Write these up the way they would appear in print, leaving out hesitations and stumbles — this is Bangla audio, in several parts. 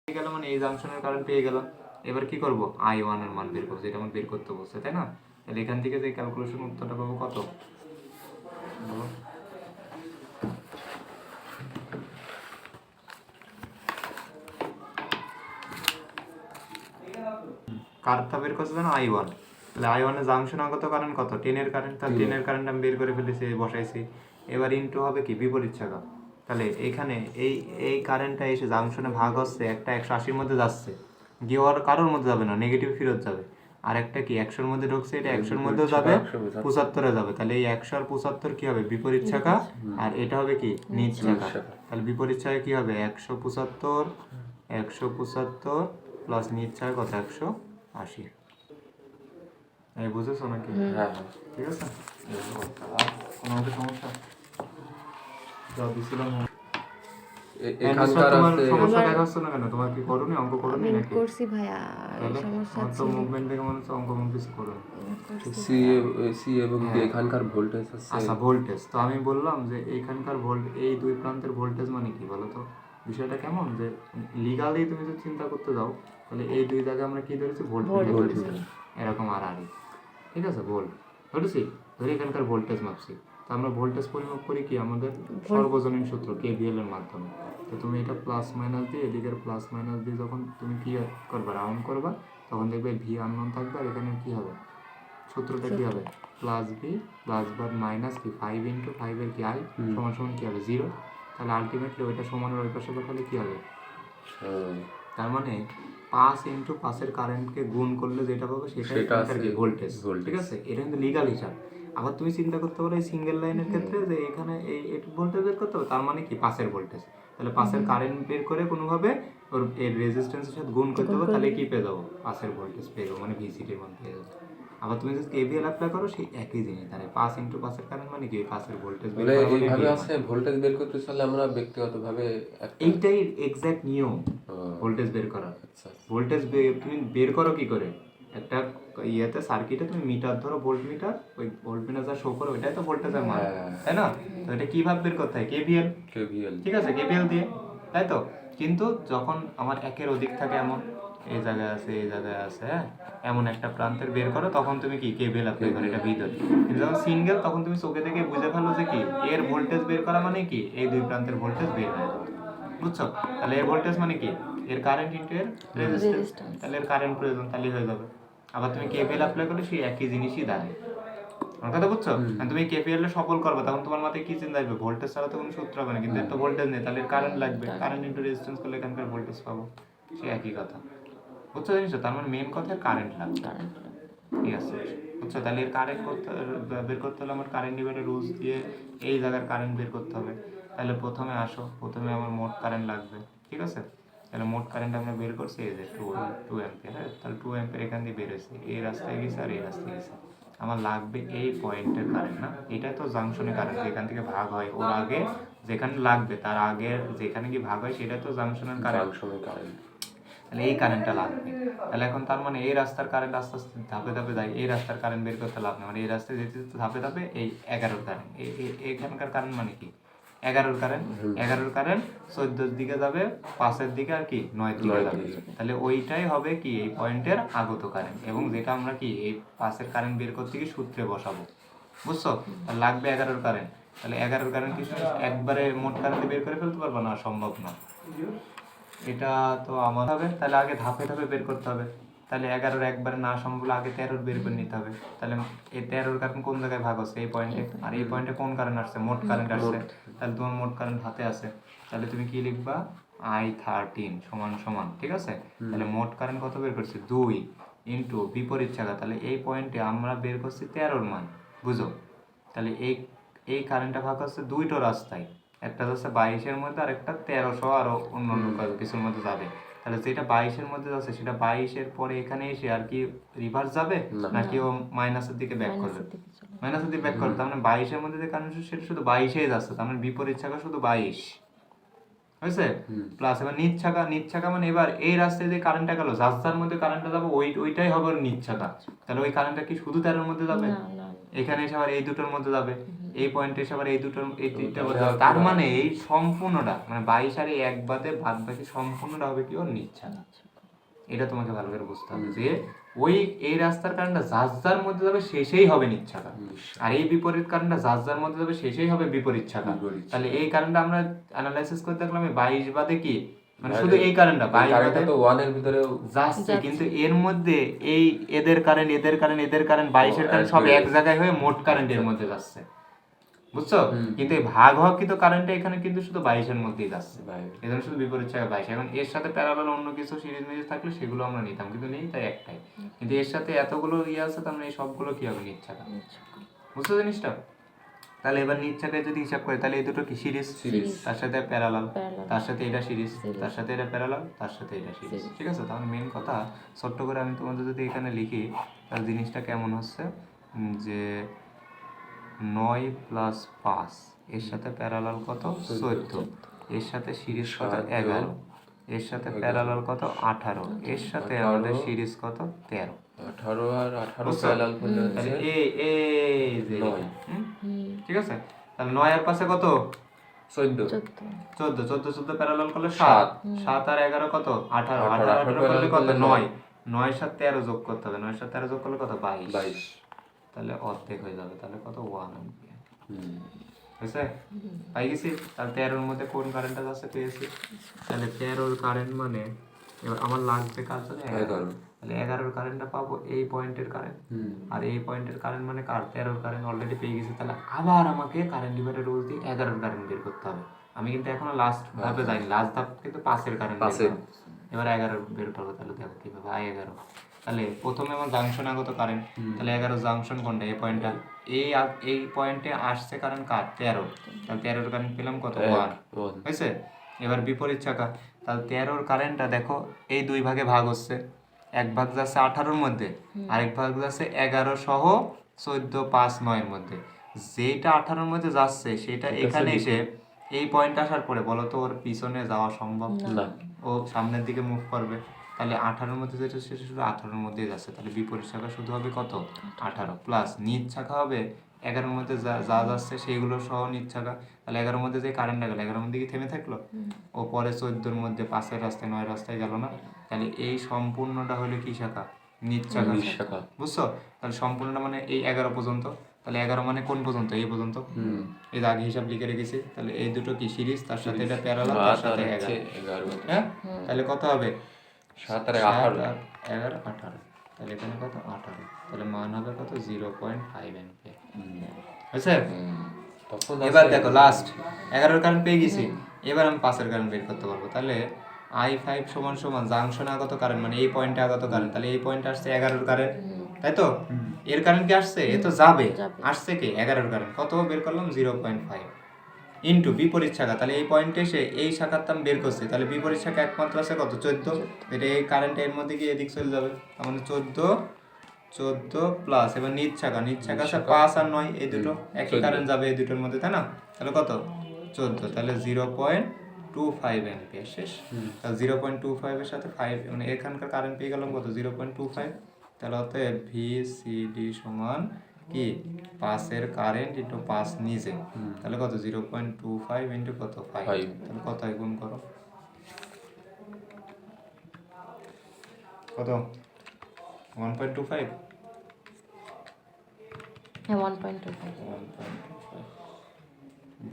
পেয়ে গেল, মানে এই জাংশনের কারেন্ট পেয়ে গেলাম। এবার কি করব, I1 এর মান বের করবো, যেটা আমার বের করতে বলছে, তাই না? তাহলে এখান থেকে যে ক্যালকুলেশন উত্তরটা পাবো কত বলো? কারটা বের করছে যেন I1, তাহলে I1 এর জাংশন আগত কারেন্ট কত, 10 এর কারেন্ট, তাহলে 10 এর কারেন্ট আমি বের করে ফেলেছি, বসাইছি। এবার ইনটু হবে কি বিপরীত শাখা, তাহলে এখানে এই এই কারেন্টটা এসে জাংশনে ভাগ হচ্ছে, একটা 180-র মধ্যে যাচ্ছে, গিয়ে আর কারোর মধ্যে যাবে না, নেগেটিভ ফেরত যাবে। আর একটা কি 100-র মধ্যে ঢুকছে, এটা 100-র মধ্যেও যাবে, 75-এ যাবে, তাহলে এই 100 আর 75 কি হবে বিপরীত শাখা, আর এটা হবে কি নিজ শাখা। তাহলে বিপরীত শাখা কি হবে 175 প্লাস নিজ শাখা কত 180। এই বুঝেছো নাকি? হ্যাঁ ঠিক আছে। কোনো একটা সমস্যা যা দিছিলাম এখানকার তোমার আছে সমস্যা দেখাচ্ছ না কেন? তোমার কি করোনি, অঙ্ক করোনি নাকি? করছি ভাইয়া, তাহলে সমস্যা আমার তো ছিল। মুভমেন্ট দেখে মনে হচ্ছে অঙ্ক কিছু করো। সি এবং ডি এখানকার ভোল্টেজ আছে। আচ্ছা ভোল্টেজ তো আমি বললাম যে এইখানকার এই দুই প্রান্তের ভোল্টেজ মানে কি বলো তো? বিষয়টা কেমন, যে লিগালি তুমি যদি চিন্তা করতে যাও, তাহলে এই দুই জায়গায় আমরা কি ধরেছি, ভোল্টেজ ধরেছি, এরকম আর আর, ঠিক আছে, ভোল্ট ধরেছি, ধরে এখানকার ভোল্টেজ মাপছি। তো আমরা ভোল্টেজ পরিমাপ করি কি আমাদের সর্বজনীন সূত্র KVL এর মাধ্যমে। তো তুমি এটা প্লাস মাইনাস দিয়ে, এদিকের প্লাস মাইনাস দিয়ে যখন তুমি কি করবা, রাউন্ড করবা, তখন দেখবে ভি আননোন থাকবে, আর এখানে কি হবে, সূত্রটা কি হবে, প্লাস বি প্লাস বা মাইনাস কি 5 ইন্টু 5 এর কি আই সমান সমান কি হবে 0। তাহলে আলটিমেটলি ওইটা সমানের ওই পাশে বসালে কি হবে, তার মানে 5 ইন্টু 5-এর কারেন্টকে গুণ করলে যেটা পাবো সেটা আর কি ভোল্টেজ, ঠিক আছে? এটা কিন্তু লিগাল হিসাব। আবার তুমি চিন্তা করতে পারো এই সিঙ্গেল লাইনের ক্ষেত্রে যে এখানে এই ভোল্টেজ বের করতে হবে, তার মানে কি 5-এর ভোল্টেজ, তাহলে 5-এর কারেন্ট বের করে কোনোভাবে ওর এই রেজিস্ট্যান্সের সাথে গুণ করতে হবে, তাহলে কি পেয়ে যাবো 5-এর ভোল্টেজ পেয়ে যাবো, মানে ভিসিটির মান পেয়ে যাবো। আবার তুমি যদি KVL অ্যাপ্লাই করো সেই একই জিনিস, তাহলে 5 ইন্টু 5-এর কারেন্ট মানে কি 5-এর ভোল্টেজ বের করা, মানে এইভাবে আছে ভোল্টেজ বের করতে চাইলে আমরা ব্যক্তিগতভাবে এইটাই এক্সাক্ট নিয়ম ভোল্টেজ বের করা। ভোল্টেজ তুমি বের করো কি করে, একটা ইয়েতে সার্কিটে তুমি মিটার ধরো, ভোল্ট মিটার, ওই ভোল্ট মিটার যা শো করে ওইটাই তো ভোল্টেজের মান, তাই না? তো এটা কিভাবে বের করতে হয়, KVL, ঠিক আছে, KVL দিয়ে, তাই তো। কিন্তু যখন আমার একের অধিক থাকে, এমন এই জায়গায় আছে এই জায়গায় আছে, হ্যাঁ, এমন একটা প্রান্তের বের করো, তখন তুমি কি KVL অ্যাপ্লাই করো, এটা ভিতরে। কিন্তু যখন সিঙ্গেল, তখন তুমি চোখে দেখে বুঝে ফেলো যে কি এর ভোল্টেজ বের করা মানে কি এই দুই প্রান্তের ভোল্টেজ বের হয়ে যাবে, বুঝছো? তাহলে এর ভোল্টেজ মানে কি এর কারেন্ট ইনটু এর রেজিস্ট্যান্স, তাহলে এর কারেন্ট প্রয়োজন, তাহলে হয়ে যাবে। আবার তুমি KVL অ্যাপ্লাই করলে সেই একই জিনিসই দাঁড়ায়, আমার কথা বুঝছো? তুমি KVL এ সফল করবে, তখন তোমার মাথায় কি চিন্তা আসবে, ভোল্টেজ ছাড়া তো কোনো সূত্র হবে না, কিন্তু একটা ভোল্টেজ নেই, তাহলে কারেন্ট লাগবে, কারেন্ট ইনটু রেজিস্ট্যান্স করলে এখানকার ভোল্টেজ পাবো, সেই একই কথা, বুঝছো জিনিসটা? তার মানে মেন কথা কারেন্ট লাগবে, ঠিক আছে, বুঝছো? তাহলে এর কারেন্ট বের করতে হলে আমার কারেন্ট ডিভাইডার রুলস দিয়ে এই জায়গার কারেন্ট বের করতে হবে। তাহলে প্রথমে আমার মোট কারেন্ট লাগবে, ঠিক আছে? তাহলে মোট কারেন্ট আমরা বের করছি এই যে 2 অ্যাম্পিয়ার, তাহলে 2 অ্যাম্পিয়ার এখান দিয়ে বের হয়েছে, এই রাস্তায় গেছে আর এই রাস্তায় গেছে, আমার লাগবে এই পয়েন্টের কারেন্ট, না এটাই তো জাংশনে কারেন্ট, যেখান থেকে ভাগ হয় ওর আগে যেখানে লাগবে তার আগে যেখানে কি ভাগ হয় সেটা তো জাংশনের কারেন্ট, তাহলে এই কারেন্টটা লাগবে। তাহলে এখন তার মানে এই রাস্তার কারেন্ট আস্তে আস্তে ধাপে ধাপে যায়, এই রাস্তার কারেন্ট বের করতে লাভ না, মানে এই রাস্তায় যেতে যেতে ধাপে ধাপে এই 11-র কারেন্ট, এইখানকার কারেন্ট মানে কি 11-র কারেন্ট, 11-র কারেন্ট 14-র দিকে যাবে, 5-এর দিকে আর কি 9-এর দিকে যাবে, তাহলে ওইটাই হবে কি এই পয়েন্টের আগত কারেন্ট, এবং যেটা আমরা কি এই 5-এর কারেন্ট বের করতে গিয়ে সূত্রে বসাবো, বুঝছো? তাহলে লাগবে 11-র কারেন্ট, তাহলে 11-র কারেন্ট কিছু একবারে মোট কারেন্ট বের করে ফেলতে পারবো না, সম্ভব না, এটা তো আমার হবে, তাহলে আগে ধাপে ধাপে বের করতে হবে। তাহলে 11-র একবারে না সম্ভব, আগে 13-র বের করে নিতে হবে। তাহলে এই 13-র কারেন্ট কোন জায়গায় ভাগ হচ্ছে, এই পয়েন্টে, আর এই পয়েন্টে কোন কারেন্ট আসছে, মোট কারেন্ট আসছে, তাহলে তোমার মোট কারেন্ট হাতে আছে, তাহলে তুমি কি লিখবা I13 সমান সমান, ঠিক আছে? তাহলে মোট কারেন্ট কত বের করছি 2 ইন্টু বিপরীত শাখা, তাহলে এই পয়েন্টে আমরা বের করছি 13-র মান, বুঝো? তাহলে এই কারেন্টটা ভাগ হচ্ছে দুইটো রাস্তায়, একটা যাচ্ছে 22-এর মধ্যে আর একটা 1300 আরো অন্য কিছুর মধ্যে যাবে, তাহলে যেটা 22-এর মধ্যে যাচ্ছে সেটা 22-এর পরে এখানে এসে আর কি রিভার্স যাবে, নাকি ও মাইনাসের দিকে ব্যাক করবে, মাইনাসের দিকে ব্যাক করবে, তার মানে 22-এর মধ্যে যে কারেন্ট সেটা শুধু 22-এই যাচ্ছে, তার মানে বিপরীত শাখা শুধু 22 হয়েছে, প্লাস এবার নিচ শাখা মানে এবার এই রাস্তায় যে কারেন্টটা গেল, যার মধ্যে কারেন্টটা যাবে ওইটাই হবে ওর নিচ শাখা, তাহলে ওই কারেন্টটা কি শুধু 13-এর মধ্যে যাবে, এখানে এসে আবার এই দুটোর মধ্যে যাবে, এই পয়েন্টে এসে আবার এই দুটোর এই তিনটার মধ্যে যাবে। তার মানে এই সম্পূর্ণটা মানে 22 আর এই এক বাদে বাদ বাকি সম্পূর্ণটা হবে কি ওর নিচ্ছাকা। এটা তোমাকে ভালো করে বুঝতে হবে যে ওই এই রাস্তার কারেন্টটা যার যার মধ্যে যাবে শেষেই হবে নিচ্ছাকা, আর এই বিপরীত কারেন্টটা যার যার মধ্যে যাবে শেষেই হবে বিপরীত শাখা। তাহলে এই কারেন্টটা আমরা অ্যানালাইসিস করতে দেখলাম 22 বাদে কি মানে শুধু এই কারেন্টটা 22 বাদে তো 1 এর ভিতরে যাচ্ছে, কিন্তু এর মধ্যে এই এদের কারেন্ট 22 এর কারেন্ট সব এক জায়গায় হয়ে মোট কারেন্ট এর মধ্যে যাচ্ছে, বুঝছো? কিন্তু এই ভাগ হওয়াকৃত কারেন্টটা এখানে কিন্তু শুধু 22 এর মধ্যেই যাচ্ছে, এজন্য শুধু বিপরীত শাখা 22। এখন এর সাথে প্যারালাল অন্য কিছু সিরিজ মিরিজ থাকলে সেগুলো আমরা নিতাম, কিন্তু নেই তাই একটাই। কিন্তু এর সাথে এতগুলো আছে, তার মানে এই সবগুলো কি হবে নিচ্ছাকা, বুঝছো জিনিসটা? তাহলে এবার নিচ্ছাকায় যদি হিসাব করি তাহলে এই দুটো কি সিরিজ, তার সাথে প্যারালাল, তার সাথে এটা সিরিজ, তার সাথে এটা প্যারালাল, তার সাথে এটা সিরিজ, ঠিক আছে? তাহলে মেন কথা ছোট্ট করে আমি তোমাদের যদি এখানে লিখি তাহলে জিনিসটা কেমন হচ্ছে যে 9 + 5 এর সাথে প্যারালাল কত 14, এর সাথে সিরিজ কত 11, এর সাথে প্যারালাল কত 18, এর সাথে আমাদের সিরিজ কত 13। 18 আর 18 প্যারালাল করলে তাহলে এই যে 9, ঠিক আছে? তাহলে 9 আর পাশে কত 14 14 প্যারালাল করলে 7, 7 আর 11 কত 18, 18 করলে কত 9, 9 এর সাথে 13 যোগ করতে হবে, 9 এর সাথে 13 যোগ করলে কত 22, তাহলে অর্ধেক হয়ে যাবে, তাহলে কত 1 অ্যাম্পিয়ার। বুঝছে? পাই গেছি। তাহলে 13 এর মধ্যে কোন কারেন্টটা যাচ্ছে পেয়েছি, তাহলে 13 এর কারেন্ট মানে এবার আমার লাগবে কার জন্য 11, তাহলে 11 এর কারেন্টটা পাবো এই পয়েন্টের কারেন্ট, আর এই পয়েন্টের কারেন্ট মানে কার 13 এর কারেন্ট অলরেডি পেয়ে গেছি। তাহলে আবার আমাকে কারেন্ট ডিভাইডার রুল দিয়ে 11 এর কারেন্ট বের করতে হবে। আমি কিন্তু এখনো লাস্ট ধাপে যাইনি, লাস্ট ধাপ কিন্তু 5 এর কারেন্ট এবার 11 বের করবো। তাহলে দেখো কিভাবে I11, তাহলে প্রথমে আমার জাংশন আগত কারেন্ট, তাহলে 11 জাংশন কোনটা এই পয়েন্টটা, এই পয়েন্টে আসছে কারেন্ট কার 13, তাহলে 13 এর কারেন্ট পেলাম কত 1 হয়েছে। এবার বিপরীত শাখা, তাহলে 13 এর কারেন্টটা দেখো এই দুই ভাগে ভাগ হচ্ছে, এক ভাগ যাচ্ছে 18 এর মধ্যে, আরেক ভাগ যাচ্ছে 11 সহ 14 5 9 এর মধ্যে। যেটা 18 এর মধ্যে যাচ্ছে সেটা এখানে এসে এই পয়েন্ট আসার পরে বলো তো ওর পিছনে যাওয়া সম্ভব না, ও সামনের দিকে মুভ করবে। তাহলে 18 এর মধ্যে যেটা সেটা শুধু 18 এর মধ্যেই যাচ্ছে, তাহলে বিপরীত শাখা শুধু হবে কত 18 প্লাস নিচ শাখা হবে 11 এর মধ্যে যা যাচ্ছে সেইগুলো সহ নিচ শাখা। তাহলে 11 এর মধ্যে যে কারেন্টটা গেল 11 এর মধ্যে কি থেমে থাকলো, ও পরে 14 এর মধ্যে 5 এর রাস্তায় 9 এর রাস্তায় গেল না। তাহলে এই সম্পূর্ণটা হলো কি শাখা নিচ শাখা, বুঝছো? তাহলে সম্পূর্ণটা মানে এই 11 পর্যন্ত, তাহলে 11 মানে কোন পর্যন্ত এই পর্যন্ত, এই আগে হিসাব লিখে রেখেছি। তাহলে এই দুটো কি সিরিজ, তার সাথে এটা প্যারালাল, তার সাথে 11, হ্যাঁ? তাহলে কত হবে 7 আর 18, 11 18, তাহলে এখানে কত 18, তাহলে মান হবে কত 0.5 অ্যাম্পিয়ার। বুঝছেন? এবার দেখো লাস্ট 11 এর কারেন্ট পেয়ে গেছি, এবার আমি 5 এর কারেন্ট বের করতে পারবো। তাহলে I5 সমান সমান জাংশনে আগত কারেন্ট মানে এই পয়েন্টে আগত কারেন্ট, তাহলে এই পয়েন্টে আসছে 11 এর কারেন্ট, তাই তো? এর কারেন্ট কি আসছে, এ তো যাবে, আসছে কি 11 এর কারেন্ট, কত বের করলাম 0.5 ইনটু বিপরীত শাখা, তাহলে এই পয়েন্টে এসে এই শাখার দাম বের করছি, তাহলে বিপরীত শাখা একমাত্র আছে কত 14, এটা এই কারেন্ট এর মধ্যে গিয়ে এদিক চলে যাবে, তার মানে 14 প্লাস এবার নিচ শাখা আছে 5 আর 9, এই দুটো একই কারেন্ট যাবে এই দুটোর মধ্যে, তাই না? তাহলে কত 14, তাহলে 0.25 অ্যাম্পিয়ার শেষ। তাহলে 0.25 এর সাথে 5 মানে এখানকার কারেন্ট পেয়ে গেলাম কত 0.25, তাহলে অতএব VCD সমান কি 5 এর কারেন্ট ইনটু 5 নিজে, তাহলে কত 0.25 ইনটু কত 5, তাহলে কত গুণ করো কত 1.25, হ্যাঁ 1.25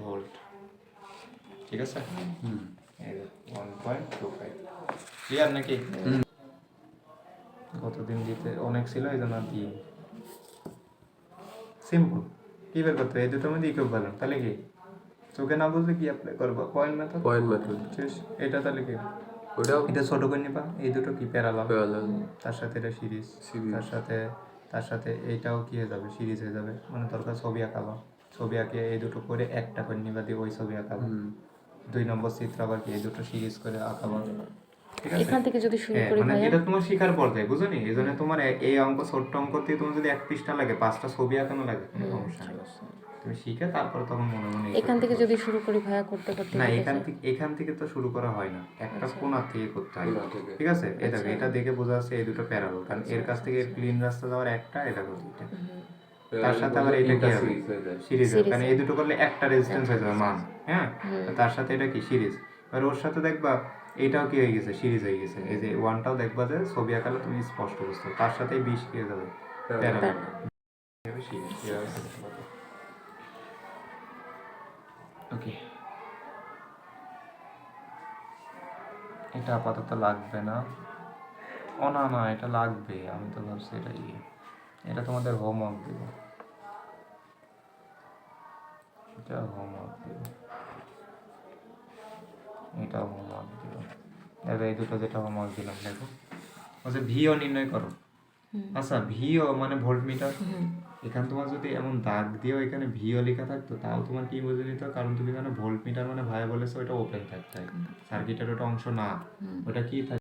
ভোল্ট, ঠিক আছে? এই 1.25 ক্লিয়ার নাকি? কতদিন দিতে অনেক ছিল এই জন্য দিই, সিম্পল। কি বের করতে এই দুটোর মধ্যে ইকুইভ্যালেন্ট, তাহলে কি চোখে না বুঝলে কি অ্যাপ্লাই করবো পয়েন্ট মেথড শেষ। এটা তাহলে কি এটা ছোট করে নিবা, এই দুটো কি প্যারালাল, তার সাথে এটা সিরিজ, তার সাথে এইটাও কি হয়ে যাবে সিরিজ হয়ে যাবে, মানে দরকার ছবি আঁকাবা, ছবি আঁকে এই দুটো করে একটা করে নিবা দিয়ে ওই ছবি আঁকাবা, 2 নম্বর চিত্র আবার কি এই দুটো সিরিজ করে আঁকাবা, ঠিক আছে? এখান থেকে যদি শুরু করি মানে ভাইয়া, এটা তোমার শিখার পর্যায়ে বুঝনি, এই জন্য তোমার এই অঙ্ক ছোট্ট অঙ্ক দিয়ে তোমার যদি 1 পৃষ্ঠা লাগে 5টা ছবি আঁকানো লাগে কোনো সমস্যা নেই, তুমি শিখে তারপর তখন মনে মনে এখান থেকে যদি শুরু করি ভাইয়া করতে করতে না এখান থেকে তো শুরু করা হয় না, একটা কোণা থেকে করতে হয়, ঠিক আছে? এটা দেখে বোঝা যাচ্ছে এই দুটো প্যারালাল, কারণ এর কাছ থেকে ক্লিন রাস্তা যাওয়ার একটা, এটা দুইটা, তার সাথে আবার এটা কি হবে সিরিজ হয়ে যায়। সিরিজ হবে, কারণ এই দুটো করলে একটা রেজিস্ট্যান্স হয়ে যাবে মান, হ্যাঁ, তার সাথে এটা কি সিরিজ। আর ওর সাথে দেখবা এইটাও কি হয়ে গেছে সিরিজ হয়ে গেছে, এই যে ওয়ানটাও দেখবা যে ছবি আঁকালে তুমি স্পষ্ট বুঝতে পারো। তার সাথে 20 কি হয়ে যাবে প্যারালাল সিরিজ। ওকে, এটা আপাতত লাগবে না। ও না না, এটা লাগবে, আমি তো ভাবছি এটা এটা তোমাদের হোমওয়ার্ক দেব, এটা হোমওয়ার্ক দেব, এটাও হোমওয়ার্ক দেব। দেখো এই দুটো যেটা হোমওয়ার্ক দিলাম, দেখো আচ্ছা ভিও নির্ণয় করো। আচ্ছা ভিও মানে ভোল্ট মিটার, এখানে তোমার যদি এমন দাগ দিয়েও এখানে ভিও লেখা থাকতো তাও তোমার কি বুঝে নিত, কারণ তুমি জানো ভোল্ট মিটার মানে ভাইয়া বলেছে ওটা ওপেন থাকতে হয়, সার্কিটের ওটা অংশ না, ওটা কি থাকে